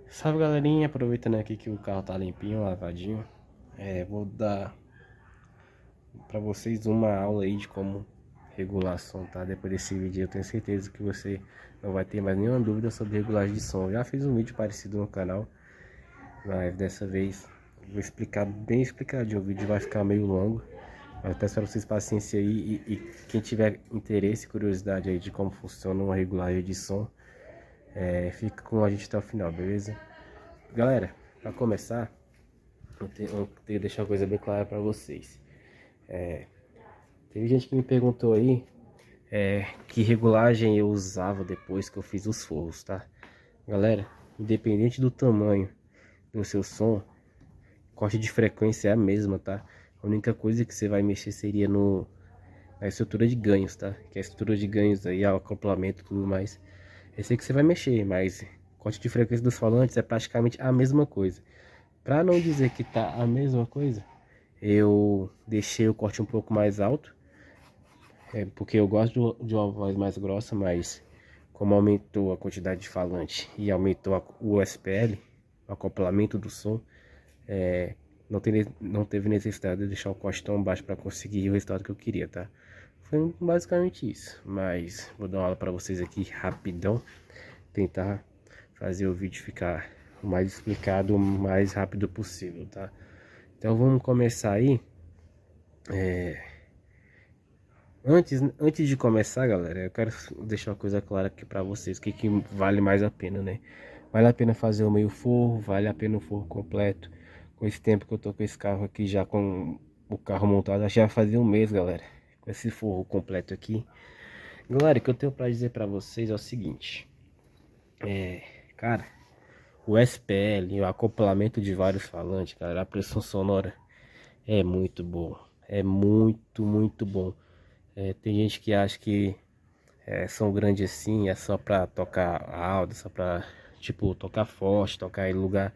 Salve galerinha, aproveitando aqui que o carro tá limpinho, lavadinho, vou dar pra vocês uma aula aí de como regular som, tá? Depois desse vídeo eu tenho certeza que você não vai ter mais nenhuma dúvida sobre regulagem de som. Eu já fiz um vídeo parecido no canal, mas dessa vez vou explicar bem explicadinho. O vídeo vai ficar meio longo, mas peço para vocês paciência aí e quem tiver interesse e curiosidade aí de como funciona uma regulagem de som, fica com a gente até o final, beleza? Galera, para começar, eu tenho que deixar uma coisa bem clara para vocês. Teve gente que me perguntou aí que regulagem eu usava depois que eu fiz os forros, tá? Galera, independente do tamanho do seu som, corte de frequência é a mesma, tá? A única coisa que você vai mexer seria na estrutura de ganhos, tá? Que é a estrutura de ganhos aí, o acoplamento e tudo mais. Eu sei que você vai mexer, mas corte de frequência dos falantes é praticamente a mesma coisa. Para não dizer que tá a mesma coisa, eu deixei o corte um pouco mais alto, porque eu gosto de uma voz mais grossa, mas como aumentou a quantidade de falante e aumentou o SPL, o acoplamento do som, não teve necessidade de deixar o corte tão baixo para conseguir o resultado que eu queria, tá? Foi basicamente isso, mas vou dar uma aula para vocês aqui rapidão, tentar fazer o vídeo ficar o mais explicado, o mais rápido possível, tá? Então vamos começar aí. Antes de começar, galera, eu quero deixar uma coisa clara aqui pra vocês, que vale mais a pena, né? Vale a pena fazer o meio forro, vale a pena o forro completo. Com esse tempo que eu tô com esse carro aqui, já com o carro montado, acho que já fazia um mês, galera, com esse forro completo aqui. Galera, o que eu tenho pra dizer pra vocês é o seguinte, cara, o SPL, o acoplamento de vários falantes, cara, a pressão sonora é muito bom, é muito bom. Tem gente que acha que som grande assim é só pra tocar alto, só pra, tipo, tocar forte, tocar em lugar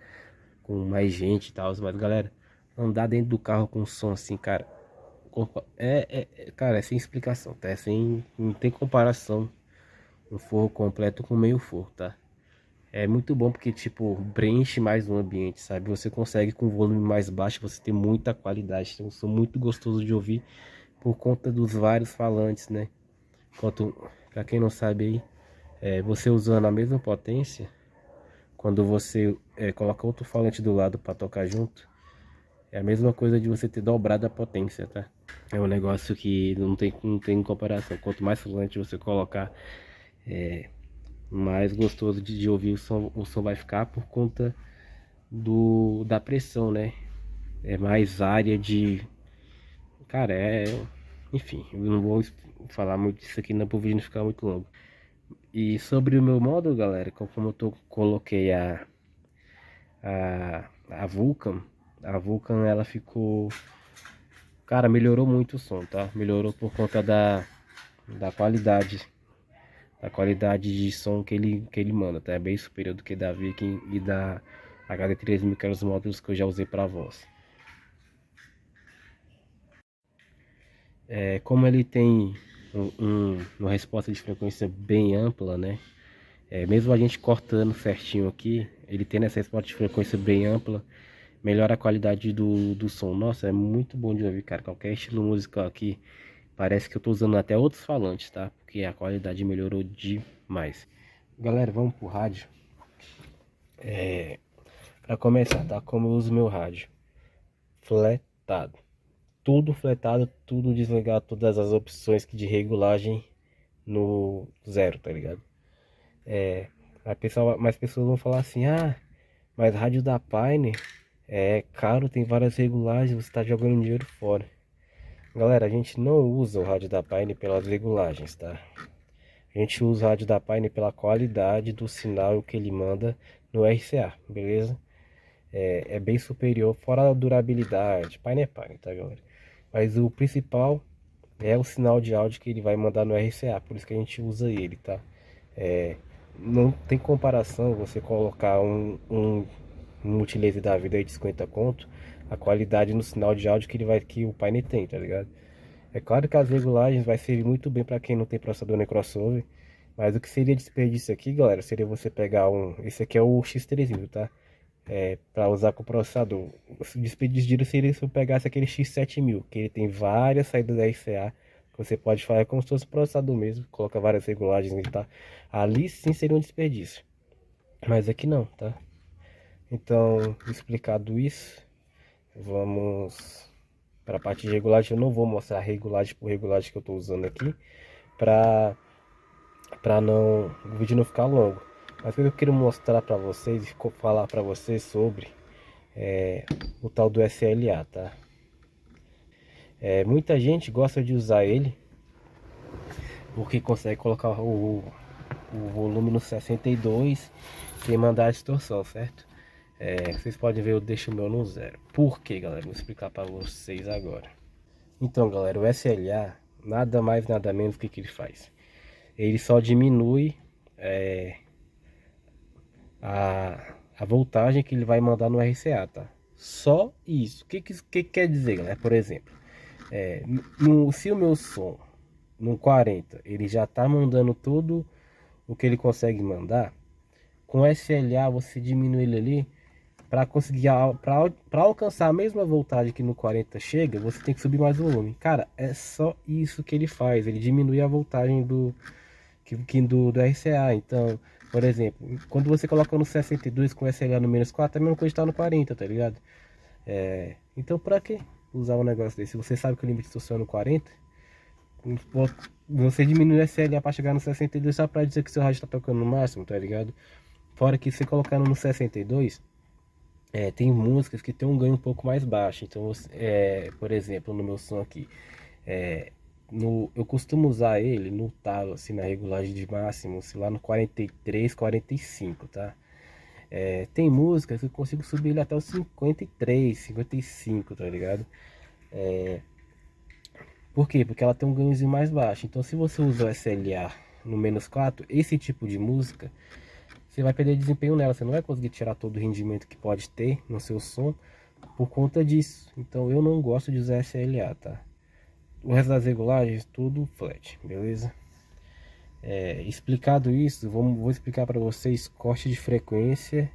com mais gente e tal. Mas, galera, andar dentro do carro com som assim, cara, cara, é sem explicação, tá? Não tem comparação um forro completo com meio forro, tá? É muito bom porque, tipo, preenche mais o ambiente, sabe? Você consegue com volume mais baixo, você tem muita qualidade, tem um som muito gostoso de ouvir por conta dos vários falantes, né? Enquanto, para quem não sabe aí, você usando a mesma potência, quando você coloca outro falante do lado para tocar junto, é a mesma coisa de você ter dobrado a potência, tá? É um negócio que não tem comparação. Quanto mais falante você colocar, mais gostoso de ouvir o som vai ficar por conta da pressão, né? É mais área de... Cara, enfim, eu não vou falar muito disso aqui não, para o vídeo não ficar muito longo. E sobre o meu modo, galera, como coloquei a Vulcan, ela ficou... Cara, melhorou muito o som, tá? Melhorou por conta da qualidade. Da qualidade de som que ele manda, tá? É bem superior do que da Viking e da HD3000, que eram os módulos que eu já usei pra voz. Como ele tem uma resposta de frequência bem ampla, né? Mesmo a gente cortando certinho aqui, ele tendo essa resposta de frequência bem ampla, melhora a qualidade do som. Nossa, é muito bom de ouvir, cara. Qualquer estilo musical aqui, parece que eu tô usando até outros falantes, tá? Porque a qualidade melhorou demais. Galera, vamos pro rádio. Pra começar, tá? Como eu uso meu rádio? Fletado. Tudo fletado, tudo desligado, todas as opções de regulagem no zero, tá ligado? Mais pessoas vão falar assim, mas rádio da Pioneer é caro, tem várias regulagens, você está jogando dinheiro fora. Galera, a gente não usa o rádio da Pioneer pelas regulagens, tá? A gente usa o rádio da Pioneer pela qualidade do sinal que ele manda no RCA, beleza? É bem superior, fora a durabilidade, Pioneer é Pioneer, tá, galera? Mas o principal é o sinal de áudio que ele vai mandar no RCA, por isso que a gente usa ele, tá? Não tem comparação você colocar um multilaser da vida aí de 50 conto, a qualidade no sinal de áudio que o Pioneer tem, tá ligado? É claro que as regulagens vai servir muito bem para quem não tem processador nem crossover, Mas o que seria desperdício aqui, galera, seria você pegar esse aqui é o X3000, tá? Para usar com o processador. O desperdício seria se eu pegasse aquele X7000, que ele tem várias saídas da RCA, que você pode fazer como se fosse processador mesmo, coloca várias regulagens e tá. Ali sim seria um desperdício, mas aqui não, tá? Então, explicado isso, vamos para a parte de regulagem. Eu não vou mostrar regulagem por regulagem que eu estou usando aqui, para não o vídeo não ficar longo. Mas o que eu quero mostrar para vocês e falar para vocês sobre o tal do SLA, tá? Muita gente gosta de usar ele porque consegue colocar o volume no 62 sem mandar a distorção, certo? Vocês podem ver, eu deixo o meu no zero. Por quê, galera? Vou explicar para vocês agora. Então, galera, o SLA nada mais nada menos que ele faz. Ele só diminui a voltagem que ele vai mandar no RCA, tá? Só isso. O que quer dizer, galera? Por exemplo, se o meu som no 40 ele já tá mandando tudo o que ele consegue mandar, com SLA você diminui ele ali para conseguir para alcançar a mesma voltagem que no 40 chega, você tem que subir mais o volume. Cara, é só isso que ele faz. Ele diminui a voltagem do RCA. Então, por exemplo, quando você coloca no 62 com SLA no -4, é a mesma coisa que tá no 40, tá ligado? Então, pra que usar um negócio desse? Você sabe que o limite de distorção é no 40. Você diminui o SLA para chegar no 62 só para dizer que seu rádio tá tocando no máximo, tá ligado? Fora que você colocando no 62, tem músicas que tem um ganho um pouco mais baixo. Então, por exemplo, no meu som aqui, eu costumo usar ele no talo, assim, na regulagem de máximo, sei lá, no 43, 45, tá? Tem músicas que eu consigo subir ele até os 53, 55, tá ligado? Por quê? Porque ela tem um ganhozinho mais baixo. Então, se você usa o SLA no -4, esse tipo de música, você vai perder desempenho nela. Você não vai conseguir tirar todo o rendimento que pode ter no seu som por conta disso. Então, eu não gosto de usar SLA, tá? O resto das regulagens, tudo flat, beleza? Explicado isso, vou explicar para vocês corte de frequência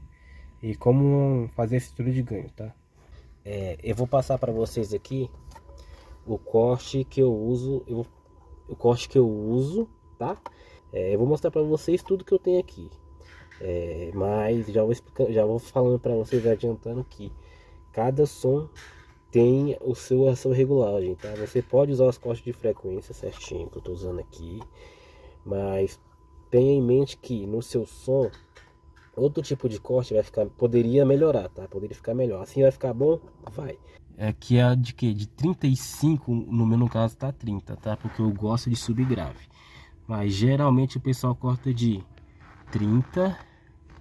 e como fazer esse estudo de ganho, tá? Eu vou passar para vocês aqui o corte que eu uso, tá? Eu vou mostrar para vocês tudo que eu tenho aqui, mas já vou explicando, já vou falando para vocês, adiantando que cada som tem a sua regulagem, tá? Você pode usar os cortes de frequência certinho que eu tô usando aqui, mas tenha em mente que no seu som outro tipo de corte poderia melhorar, tá? Poderia ficar melhor. Assim vai ficar bom? Vai. Que é de que? De 35, no meu caso tá 30, tá? Porque eu gosto de subgrave. Mas geralmente o pessoal corta de 30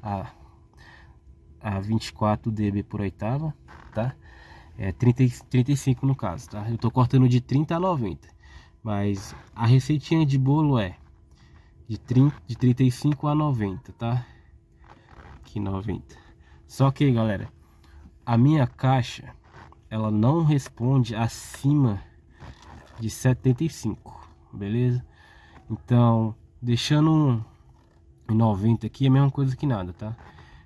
a 24 dB por oitava, tá? 35 no caso, tá? Eu tô cortando de 30 a 90. Mas a receitinha de bolo é de 35 a 90, tá? Aqui 90. Só que, galera, a minha caixa ela não responde acima de 75, beleza? Então, deixando em 90 aqui é a mesma coisa que nada, tá?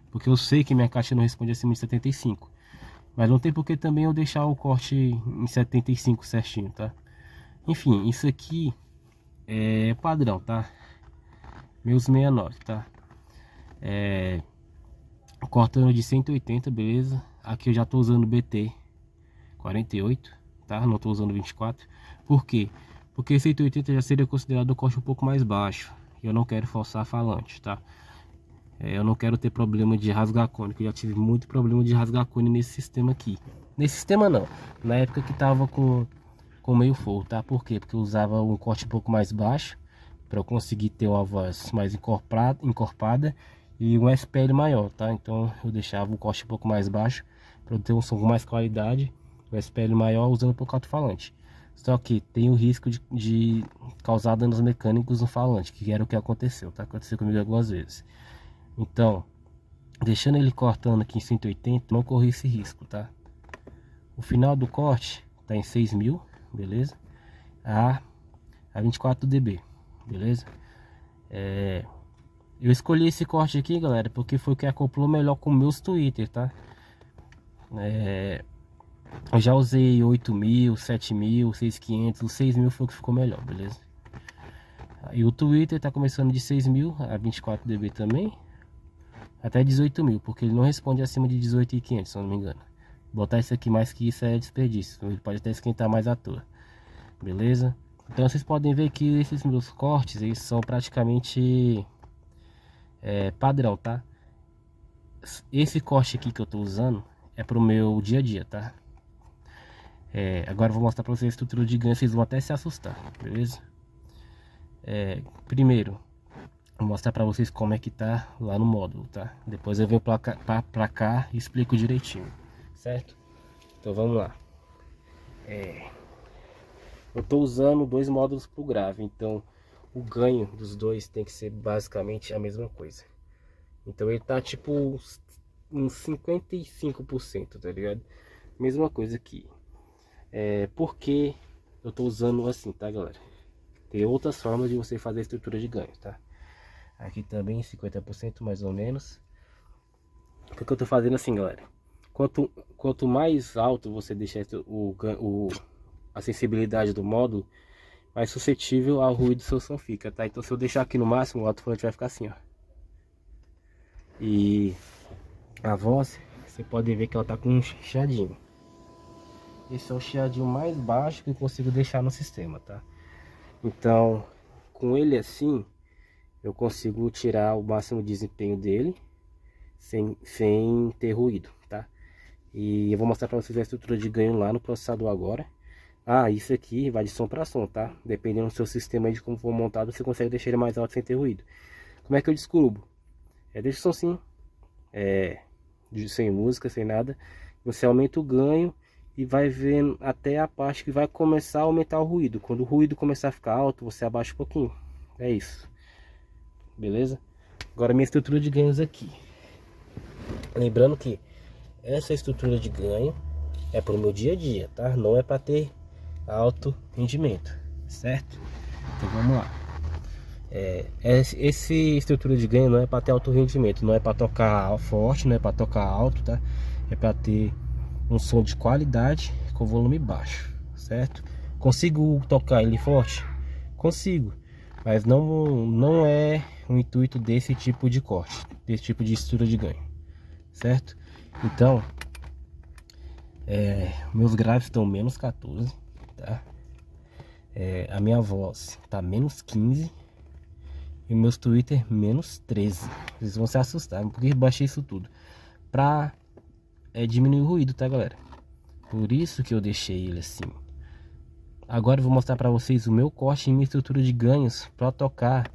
Porque eu sei que minha caixa não responde acima de 75. Mas não tem por que também eu deixar o corte em 75 certinho, tá? Enfim, isso aqui é padrão, tá? Meus 69, tá? Cortando de 180, beleza? Aqui eu já tô usando BT 48, tá? Não tô usando 24. Por quê? Porque 180 já seria considerado um corte um pouco mais baixo. E eu não quero forçar falante, tá? Eu não quero ter problema de rasgar cone, que eu já tive muito problema de rasgar cone nesse sistema aqui. Nesse sistema não, na época que tava com meio forro, tá? Por quê? Porque eu usava um corte um pouco mais baixo, para eu conseguir ter uma voz mais encorpada e um SPL maior, tá? Então eu deixava o corte um pouco mais baixo, para eu ter um som com mais qualidade, o SPL maior usando um pouco alto-falante. Só que tem o risco de causar danos mecânicos no falante, que era o que aconteceu, tá? Aconteceu comigo algumas vezes. Então, deixando ele cortando aqui em 180, não corri esse risco, tá? O final do corte tá em 6.000, beleza? A 24 dB, beleza? Eu escolhi esse corte aqui, galera, porque foi o que acoplou melhor com meus Twitter, tá? Eu já usei 8.000, 7.000, 6.500, o 6.000 foi o que ficou melhor, beleza? E o Twitter tá começando de 6.000 a 24 dB também, até 18.000, porque ele não responde acima de 18.500, se eu não me engano. Botar isso aqui mais que isso é desperdício, ele pode até esquentar mais à toa, beleza? Então vocês podem ver que esses meus cortes, eles são praticamente padrão, tá? Esse corte aqui que eu tô usando é pro meu dia a dia, tá? Agora eu vou mostrar pra vocês a estrutura de ganho, vocês vão até se assustar, beleza? Primeiro, vou mostrar pra vocês como é que tá lá no módulo, tá? Depois eu venho pra cá e explico direitinho, certo? Então vamos lá. Eu tô usando dois módulos pro grave, então o ganho dos dois tem que ser basicamente a mesma coisa. Então ele tá tipo uns 55%, tá ligado? Mesma coisa aqui. Porque eu tô usando assim, tá, galera? Tem outras formas de você fazer a estrutura de ganho, tá? Aqui também 50% mais ou menos. Porque eu tô fazendo assim, galera. Quanto mais alto você deixar a sensibilidade do módulo, mais suscetível ao ruído do seu som fica, tá? Então se eu deixar aqui no máximo, o alto-falante vai ficar assim, ó. E a voz, você pode ver que ela tá com um chiadinho. Esse é o chiadinho mais baixo que eu consigo deixar no sistema, tá? Então, com ele assim, eu consigo tirar o máximo desempenho dele sem ter ruído, tá? E eu vou mostrar para vocês a estrutura de ganho lá no processador agora. Isso aqui vai de som para som, tá? Dependendo do seu sistema aí de como for montado, você consegue deixar ele mais alto sem ter ruído. Como é que eu descubro? Deixa o som sim, sem música, sem nada. Você aumenta o ganho e vai vendo até a parte que vai começar a aumentar o ruído. Quando o ruído começar a ficar alto, você abaixa um pouquinho. É isso. Beleza? Agora minha estrutura de ganhos aqui. Lembrando que essa estrutura de ganho é para o meu dia a dia, tá? Não é para ter alto rendimento, certo? Então vamos lá. Essa estrutura de ganho não é para ter alto rendimento, não é para tocar forte, não é para tocar alto, tá? É para ter um som de qualidade com volume baixo, certo? Consigo tocar ele forte? Consigo, mas não é o intuito desse tipo de corte, desse tipo de estrutura de ganho, certo? Então, meus graves estão menos 14, tá? A minha voz tá menos 15 e meus Twitter menos 13. Vocês vão se assustar, porque eu baixei isso tudo pra diminuir o ruído, tá, galera? Por isso que eu deixei ele assim. Agora eu vou mostrar pra vocês o meu corte e minha estrutura de ganhos pra tocar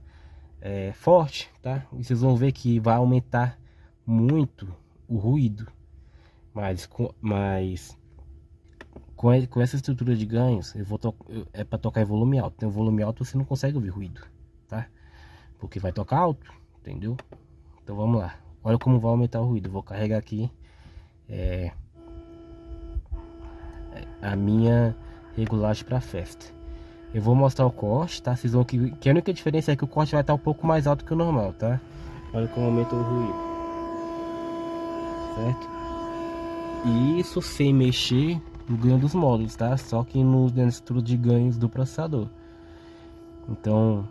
forte, tá? E vocês vão ver que vai aumentar muito o ruído, mas com essa estrutura de ganhos eu vou é para tocar em volume alto. Tem um volume alto, você não consegue ouvir ruído, tá? Porque vai tocar alto, entendeu? Então vamos lá, olha como vai aumentar o ruído. Vou carregar aqui a minha regulagem para festa. Eu vou mostrar o corte, tá? Vocês vão que a única diferença é que o corte vai estar um pouco mais alto que o normal, tá? Olha como aumenta o ruído, certo? E isso sem mexer no ganho dos módulos, tá? Só que no estrutura de ganhos do processador. Então,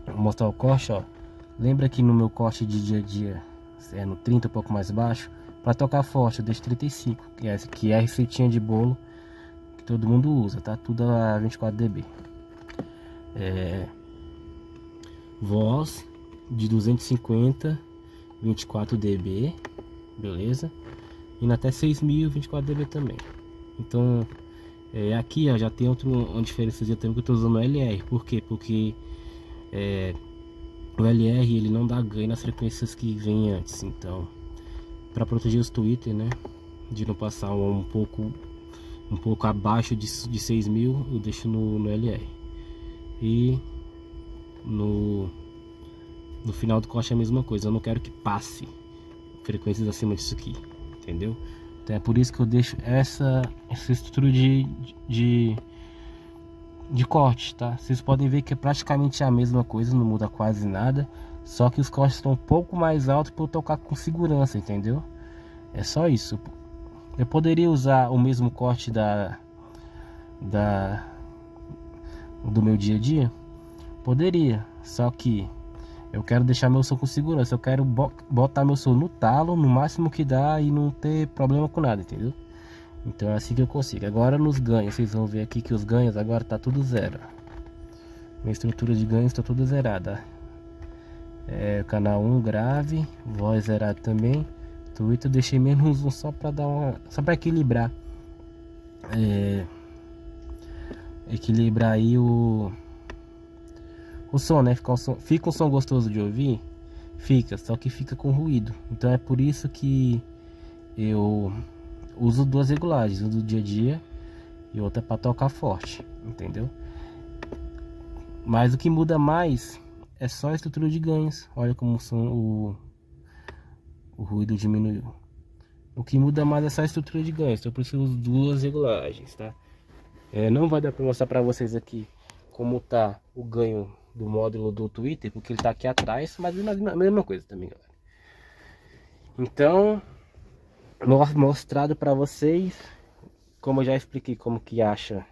vou mostrar o corte, ó. Lembra que no meu corte de dia a dia no 30, um pouco mais baixo, para tocar forte eu deixo 35, que é a receitinha de bolo que todo mundo usa, tá? Tudo a 24 dB. Voz de 250, 24 dB, beleza? Indo até 6.000, 24 dB também. Então, aqui ó, já tem uma diferença também que eu tô usando o LR. Por quê? Porque o LR ele não dá ganho nas frequências que vem antes. Então, para proteger os Twitter, né, de não passar um pouco abaixo de 6.000, eu deixo no LR. E no final do corte é a mesma coisa. Eu não quero que passe frequências acima disso aqui, entendeu? Então é por isso que eu deixo essa estrutura de de corte, tá? Vocês podem ver que é praticamente a mesma coisa, não muda quase nada, só que os cortes estão um pouco mais altos para eu tocar com segurança, entendeu? É só isso. Eu poderia usar o mesmo corte da do meu dia a dia? Poderia, só que eu quero deixar meu som com segurança. Eu quero botar meu som no talo, no máximo que dá, e não ter problema com nada, entendeu? Então é assim que eu consigo. Agora nos ganhos, vocês vão ver aqui que os ganhos agora tá tudo zero. Minha estrutura de ganhos está tudo zerada. Canal 1 grave, voz zerado também. Twitter eu deixei menos um só para dar só para equilibrar. Equilibrar aí o som, né? Fica um som gostoso de ouvir? Fica, só que fica com ruído. Então é por isso que eu uso duas regulagens, uma do dia a dia e outra para tocar forte, entendeu? Mas o que muda mais é só a estrutura de ganhos. Olha como o ruído diminuiu. O que muda mais é só a estrutura de ganhos. Então por isso eu uso duas regulagens, tá? Não vai dar para mostrar para vocês aqui como tá o ganho do módulo do Twitter, porque ele tá aqui atrás, mas é a mesma coisa também, galera. Então, mostrado para vocês, como eu já expliquei como que acha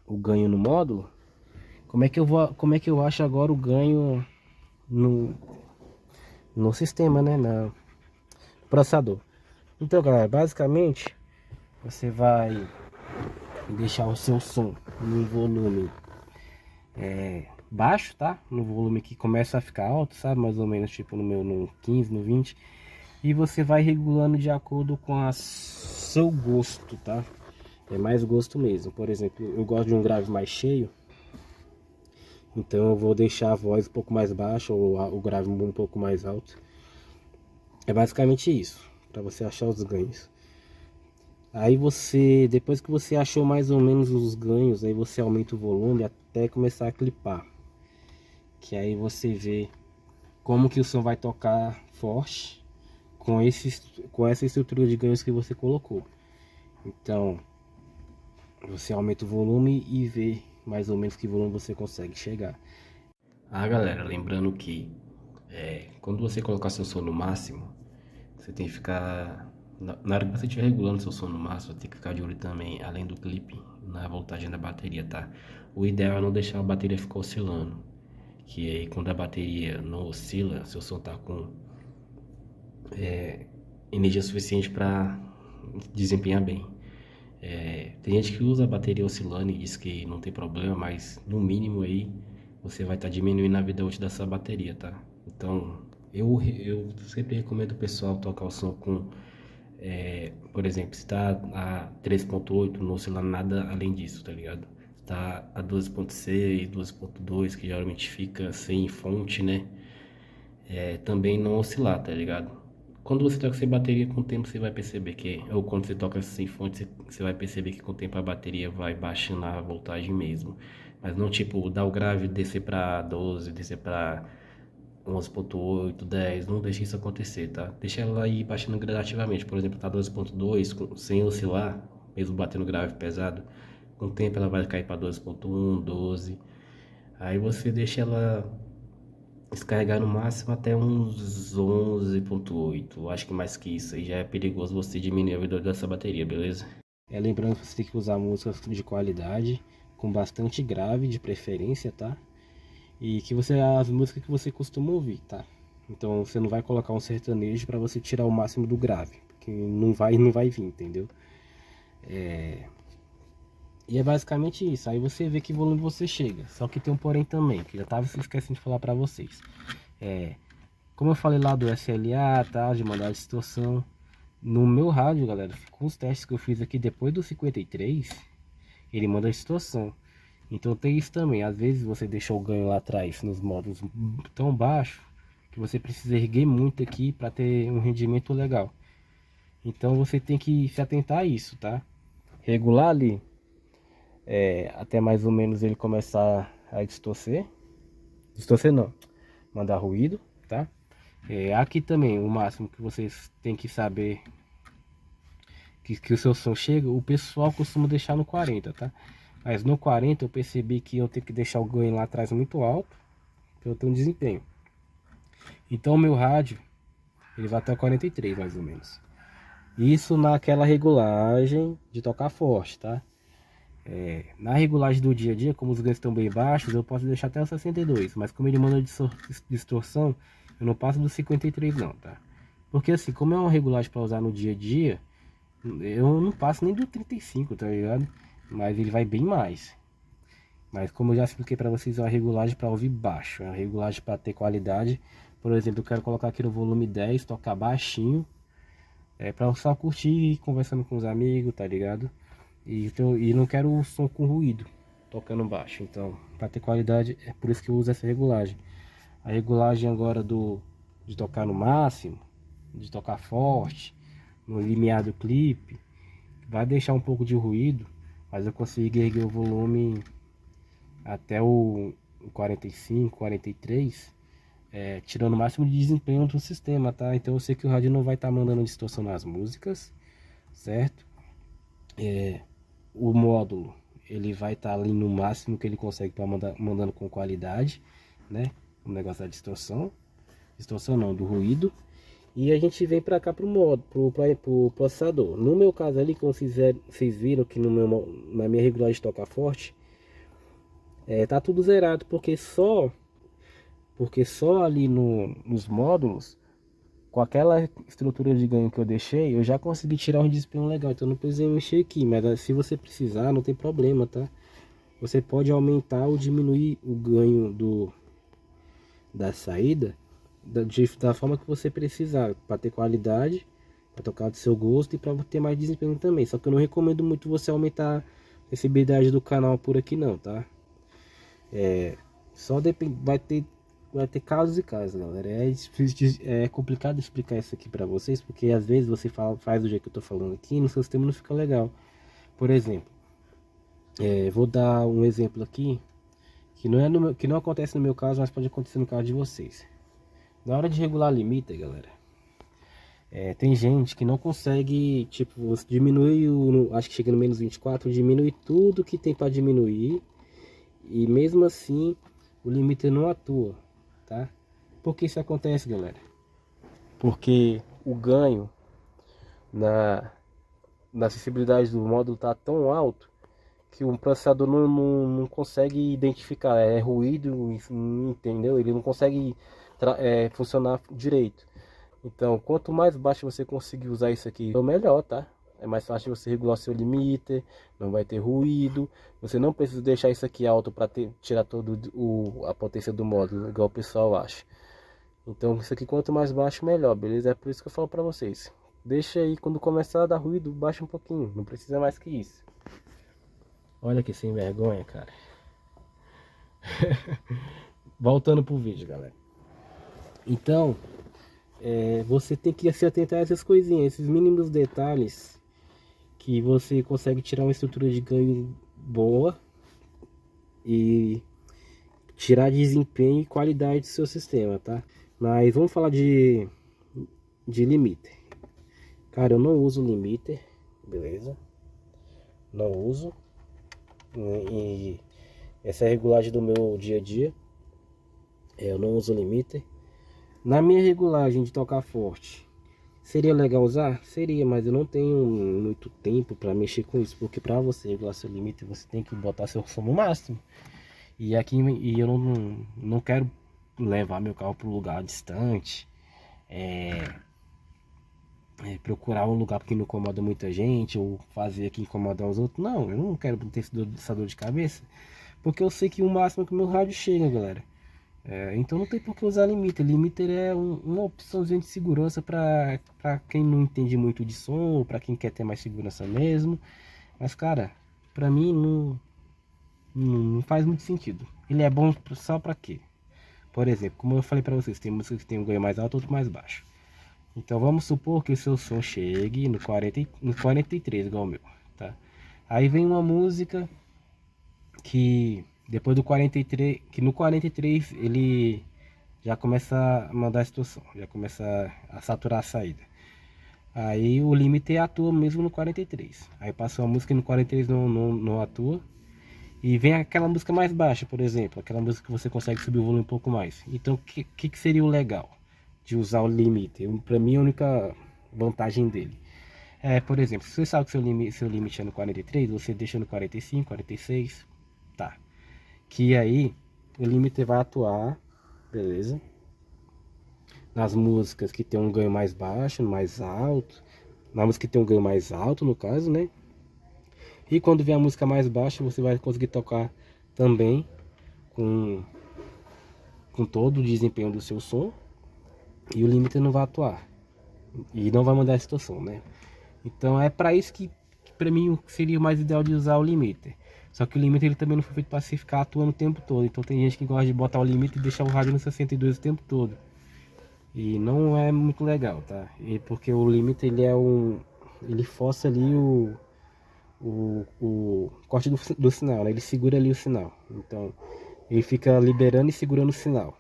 o ganho no módulo, como é que eu acho agora o ganho no sistema, né, no processador. Então, galera, basicamente você vai deixar o seu som no volume baixo, tá? No volume que começa a ficar alto, sabe? Mais ou menos tipo no 15, no 20. E você vai regulando de acordo com o seu gosto, tá? É mais gosto mesmo. Por exemplo, eu gosto de um grave mais cheio, então eu vou deixar a voz um pouco mais baixa ou o grave um pouco mais alto. É basicamente isso, para você achar os ganhos. Aí depois que você achou mais ou menos os ganhos, aí você aumenta o volume até começar a clipar. Que aí você vê como que o som vai tocar forte com essa estrutura de ganhos que você colocou. Então, você aumenta o volume e vê mais ou menos que volume você consegue chegar. Galera, lembrando que quando você colocar seu som no máximo, você tem que ficar... Na hora que você estiver regulando seu som no máximo, tem que ficar de olho também, além do clipe, na voltagem da bateria, tá? O ideal é não deixar a bateria ficar oscilando, que aí quando a bateria não oscila, seu som tá com energia suficiente para desempenhar bem. Tem gente que usa a bateria oscilando e diz que não tem problema, mas no mínimo aí você vai estar diminuindo a vida útil dessa bateria, tá? Então eu sempre recomendo o pessoal tocar o som com, por exemplo, se tá a 3.8, não oscilar nada além disso, tá ligado? Se tá a 12.6, 12.2, que geralmente fica sem fonte, né? Também não oscilar, tá ligado? Quando você toca sem bateria, com o tempo você vai perceber que, ou quando você toca sem fonte, você vai perceber que com o tempo a bateria vai baixando a voltagem mesmo. Mas não tipo, dar o grave, descer pra 12, descer pra 11.8, 10, não deixe isso acontecer, tá? Deixa ela ir baixando gradativamente. Por exemplo, tá 12.2, sem oscilar, mesmo batendo grave pesado, com o tempo ela vai cair pra 12.1, 12. Aí você deixa ela descarregar no máximo até uns 11.8. Acho que mais que isso aí já é perigoso você diminuir a vida dessa bateria, beleza? Lembrando que você tem que usar músicas de qualidade, com bastante grave de preferência, tá? E que as músicas que você costuma ouvir, tá? Então você não vai colocar um sertanejo para você tirar o máximo do grave, porque não vai vir, entendeu? E é basicamente isso. Aí você vê que volume você chega. Só que tem um porém também, que já tava esquecendo de falar para vocês. Como eu falei lá do SLA, tá? De mandar a distorção. No meu rádio, galera, com os testes que eu fiz aqui depois do 53, ele manda a distorção. Então tem isso também. Às vezes você deixou o ganho lá atrás nos módulos tão baixo que você precisa erguer muito aqui para ter um rendimento legal. Então você tem que se atentar a isso, tá? Regular ali até mais ou menos ele começar a distorcer. Distorcer não, mandar ruído, tá? Aqui também o máximo que vocês têm que saber que o seu som chega, o pessoal costuma deixar no 40, tá? Mas no 40 eu percebi que eu tenho que deixar o ganho lá atrás muito alto, para eu ter um desempenho. Então o meu rádio, ele vai até 43 mais ou menos. Isso naquela regulagem de tocar forte, tá? Na regulagem do dia a dia, como os ganhos estão bem baixos, eu posso deixar até o 62, mas como ele manda distorção, eu não passo dos 53 não, tá? Porque assim, como é uma regulagem para usar no dia a dia, eu não passo nem do 35, tá ligado? Mas ele vai bem mais. Mas como eu já expliquei para vocês, é uma regulagem para ouvir baixo, é uma regulagem para ter qualidade. Por exemplo, eu quero colocar aqui no volume 10, tocar baixinho, para só curtir e ir conversando com os amigos, tá ligado? E não quero o som com ruído, tocando baixo. Então, para ter qualidade, é por isso que eu uso essa regulagem. A regulagem agora de tocar no máximo, de tocar forte, no limiar do clipe, vai deixar um pouco de ruído, mas eu consigo erguer o volume até o 45, 43, tirando o máximo de desempenho do sistema, tá? Então eu sei que o rádio não vai estar mandando distorção nas músicas, certo? O módulo, ele vai estar ali no máximo que ele consegue para mandando com qualidade, né? O negócio da distorção não, do ruído. E a gente vem para cá pro pro processador. No meu caso ali, como vocês viram que na minha regulagem de tocar forte, tá tudo zerado, porque só ali nos módulos, com aquela estrutura de ganho que eu deixei, eu já consegui tirar um desempenho legal. Então não precisei mexer aqui, mas se você precisar, não tem problema, tá? Você pode aumentar ou diminuir o ganho da saída da forma que você precisar, para ter qualidade, para tocar do seu gosto e para ter mais desempenho também. Só que eu não recomendo muito você aumentar a sensibilidade do canal por aqui não, tá? Só depende, vai ter casos e casos, galera. É complicado explicar isso aqui para vocês, porque às vezes você faz do jeito que eu tô falando aqui e no seu sistema não fica legal. Por exemplo, vou dar um exemplo aqui que que não acontece no meu caso, mas pode acontecer no caso de vocês. Na hora de regular limiter, galera, tem gente que não consegue, tipo, você diminui acho que chega no menos 24, diminui tudo que tem para diminuir e mesmo assim o limiter não atua, tá? Por que isso acontece, galera? Porque o ganho na sensibilidade do módulo tá tão alto que o processador não consegue identificar, é ruído, entendeu? Ele não consegue funcionar direito. Então, quanto mais baixo você conseguir usar isso aqui, é melhor, tá? É mais fácil você regular seu limiter, não vai ter ruído. Você não precisa deixar isso aqui alto para tirar todo a potência do módulo, igual o pessoal acha. Então, isso aqui quanto mais baixo, melhor, beleza? É por isso que eu falo para vocês. Deixa aí, quando começar a dar ruído, baixa um pouquinho, não precisa mais que isso. Olha que sem vergonha, cara. Voltando pro vídeo, galera. Então, você tem que se atentar a essas coisinhas, esses mínimos detalhes, que você consegue tirar uma estrutura de ganho boa e tirar desempenho e qualidade do seu sistema, tá? Mas vamos falar de limiter. Cara, eu não uso limiter, beleza? Não uso. E essa é a regulagem do meu dia a dia. Eu não uso limiter. Na minha regulagem de tocar forte, seria legal usar? Seria, mas eu não tenho muito tempo para mexer com isso, porque para você regular seu limite, você tem que botar seu som no máximo. E eu não quero levar meu carro para um lugar distante, procurar um lugar que não incomoda muita gente, ou fazer aqui incomodar os outros. Não, eu não quero ter essa dor de cabeça, porque eu sei que o máximo que o meu rádio chega, galera. Então não tem por que usar limiter. Limiter é uma opçãozinha de segurança para quem não entende muito de som, ou para quem quer ter mais segurança mesmo. Mas cara, para mim não faz muito sentido. Ele é bom só para quê? Por exemplo, como eu falei para vocês, tem músicas que tem um ganho mais alto, outro mais baixo. Então vamos supor que o seu som chegue no 43, igual o meu, tá? Aí vem uma música que depois do 43, que no 43 ele já começa a mandar a distorção, já começa a saturar a saída. Aí o limiter atua mesmo no 43. Aí passou a música e no 43 não atua. E vem aquela música mais baixa, por exemplo, aquela música que você consegue subir o volume um pouco mais. Então, o que seria o legal de usar o limiter? Para mim, a única vantagem dele é, por exemplo, se você sabe que seu limite é no 43, você deixa no 45, 46, tá? Que aí o limiter vai atuar, beleza? Nas músicas que tem um ganho mais baixo, mais alto, na música que tem um ganho mais alto, no caso, né? E quando vier a música mais baixa, você vai conseguir tocar também com, com todo o desempenho do seu som. E o limiter não vai atuar. E não vai mudar a situação, né? Então é para isso que para mim seria o mais ideal de usar o limiter. Só que o limiter ele também não foi feito para se ficar atuando o tempo todo. Então tem gente que gosta de botar o limiter e deixar o rádio no 62 o tempo todo. E não é muito legal, tá? E porque o limiter ele força ali o corte do sinal, né? Ele segura ali o sinal. Então ele fica liberando e segurando o sinal.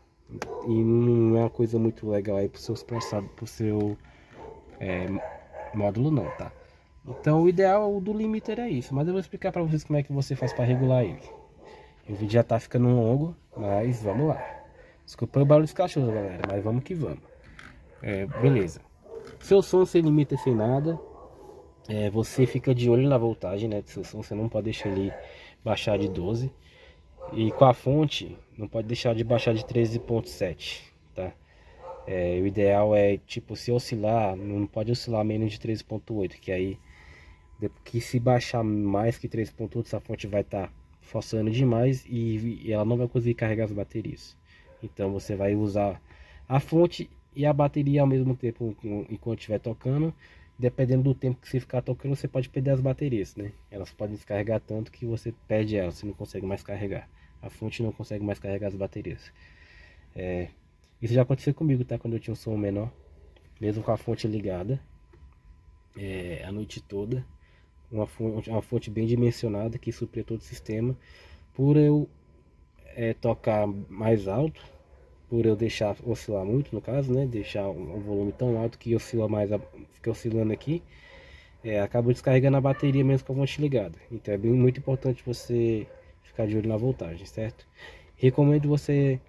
E não é uma coisa muito legal aí pro seu módulo não, tá? Então o ideal do limiter é isso. Mas eu vou explicar pra vocês como é que você faz para regular ele. O vídeo já tá ficando longo, mas vamos lá. Desculpa o barulho dos cachorros, galera, mas vamos que vamos. Beleza. Seu som sem limiter, sem nada. Você fica de olho na voltagem, né, do seu som. Você não pode deixar ele baixar de 12. E com a fonte, não pode deixar de baixar de 13.7, tá? O ideal é, tipo, se oscilar, não pode oscilar menos de 13.8, que aí, que se baixar mais que 13.8, essa fonte vai estar forçando demais e ela não vai conseguir carregar as baterias. Então você vai usar a fonte e a bateria ao mesmo tempo enquanto estiver tocando. Dependendo do tempo que você ficar tocando, você pode perder as baterias, né? Elas podem descarregar tanto que você perde elas, você não consegue mais carregar. A fonte não consegue mais carregar as baterias. Isso já aconteceu comigo, tá? Quando eu tinha um som menor, mesmo com a fonte ligada, a noite toda. Uma fonte bem dimensionada que supria todo o sistema. Por eu tocar mais alto, por eu deixar oscilar muito, no caso, né? Deixar um volume tão alto que oscila mais, fica oscilando aqui, acaba descarregando a bateria mesmo com a fonte ligada. Então é muito importante você ficar de olho na voltagem, certo? Recomendo você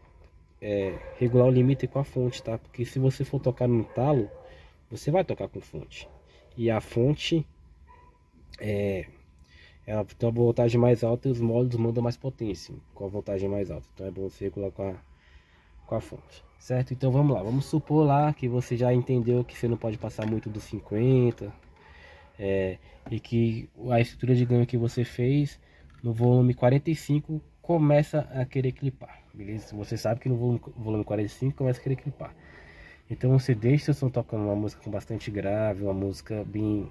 regular o limite com a fonte, tá? Porque se você for tocar no talo, você vai tocar com fonte. E a fonte ela tem uma voltagem mais alta e os módulos mandam mais potência com a voltagem mais alta. Então é bom você regular com a fonte, certo? Então vamos lá, vamos supor lá que você já entendeu que você não pode passar muito dos 50, e que a estrutura de ganho que você fez no volume 45 começa a querer clipar, beleza? Você sabe que no volume 45 começa a querer clipar. Então você deixa seu som tocando uma música com bastante grave, uma música bem...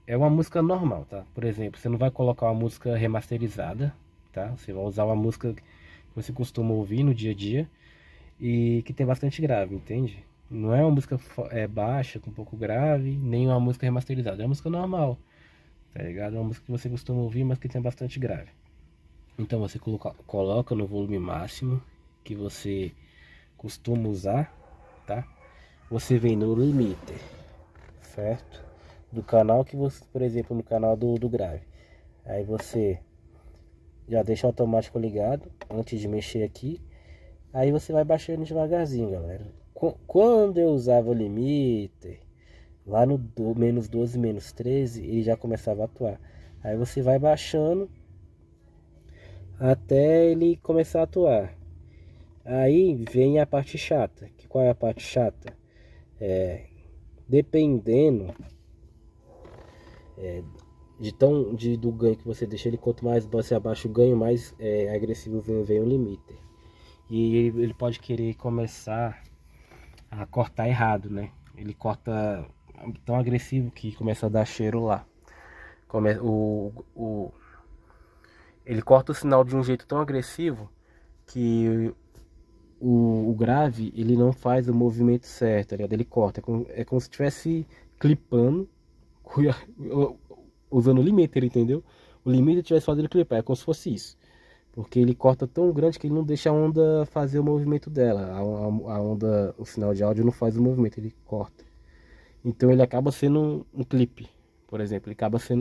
uma música normal, tá? Por exemplo, você não vai colocar uma música remasterizada, tá? Você vai usar uma música que você costuma ouvir no dia a dia e que tem bastante grave, entende? Não é uma música baixa, com um pouco grave, nem uma música remasterizada. É uma música normal, tá ligado? É uma música que você costuma ouvir, mas que tem bastante grave. Então você coloca no volume máximo que você costuma usar, tá? Você vem no limiter, certo? Do canal que você, por exemplo, no canal do grave. Aí você já deixa o automático ligado antes de mexer aqui. Aí você vai baixando devagarzinho, galera. Quando eu usava o limiter, lá no menos 12, menos 13, ele já começava a atuar. Aí você vai baixando até ele começar a atuar. Aí vem a parte chata. Qual é a parte chata? Dependendo do ganho que você deixa ele, quanto mais você abaixa o ganho, mais agressivo vem o limiter. E ele pode querer começar a cortar errado, né? Ele corta tão agressivo que começa a dar cheiro lá. Ele corta o sinal de um jeito tão agressivo que o grave ele não faz o movimento certo, tá ligado? Ele corta, é como se estivesse clipando usando o limiter, entendeu? O limiter tivesse fazendo ele clipar, é como se fosse isso. Porque ele corta tão grande que ele não deixa a onda fazer o movimento dela. A onda, o sinal de áudio não faz o movimento, ele corta. Então ele acaba sendo um clipe, por exemplo, ele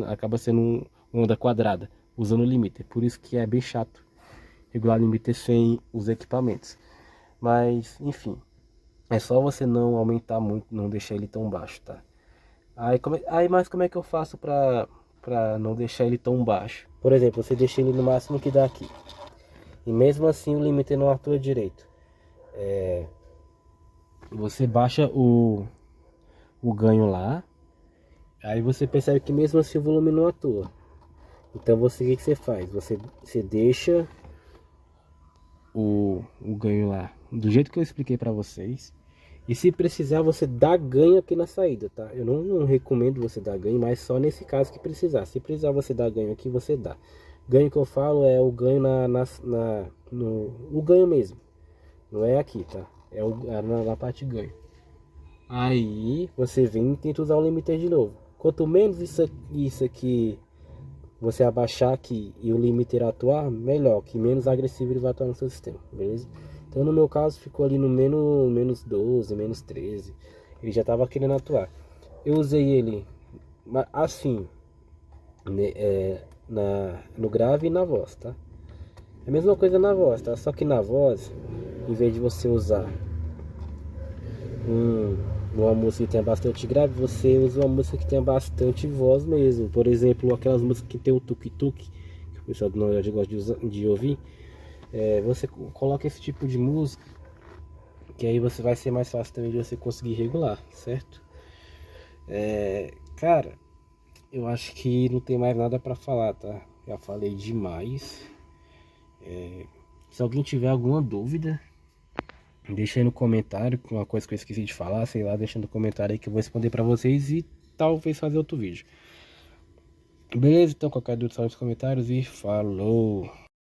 acaba sendo uma onda quadrada, usando o limiter. Por isso que é bem chato regular limiter sem os equipamentos. Mas, enfim, é só você não aumentar muito, não deixar ele tão baixo, tá? Mas como é que eu faço pra não deixar ele tão baixo? Por exemplo, você deixa ele no máximo que dá aqui. E mesmo assim o limiter não atua direito. Você baixa o ganho lá. Aí você percebe que mesmo assim o volume não atua. Então o que você faz? Você deixa o ganho lá do jeito que eu expliquei pra vocês. E se precisar, você dá ganho aqui na saída, tá? Eu não recomendo você dar ganho, mas só nesse caso que precisar. Se precisar você dar ganho aqui, você dá. Ganho que eu falo é o ganho o ganho mesmo. Não é aqui, tá? É na parte de ganho. Aí você vem e tenta usar o limiter de novo. Quanto menos isso aqui você abaixar aqui e o limiter atuar, melhor, que menos agressivo ele vai atuar no seu sistema, beleza? Então no meu caso ficou ali no menos 12, menos 13. Ele já estava querendo atuar. Eu usei ele assim, né, no grave e na voz, tá? É a mesma coisa na voz, tá? Só que na voz, em vez de você usar uma música que tenha bastante grave, você usa uma música que tenha bastante voz mesmo. Por exemplo, aquelas músicas que tem o tuk-tuk, que o pessoal do Nordeste gosta de ouvir. Você coloca esse tipo de música, que aí você vai ser mais fácil também de você conseguir regular, certo? Cara, eu acho que não tem mais nada pra falar, tá? Já falei demais. Se alguém tiver alguma dúvida, deixa aí no comentário, uma coisa que eu esqueci de falar, sei lá, deixa no comentário aí que eu vou responder pra vocês e talvez fazer outro vídeo. Beleza? Então qualquer dúvida só nos comentários e falou!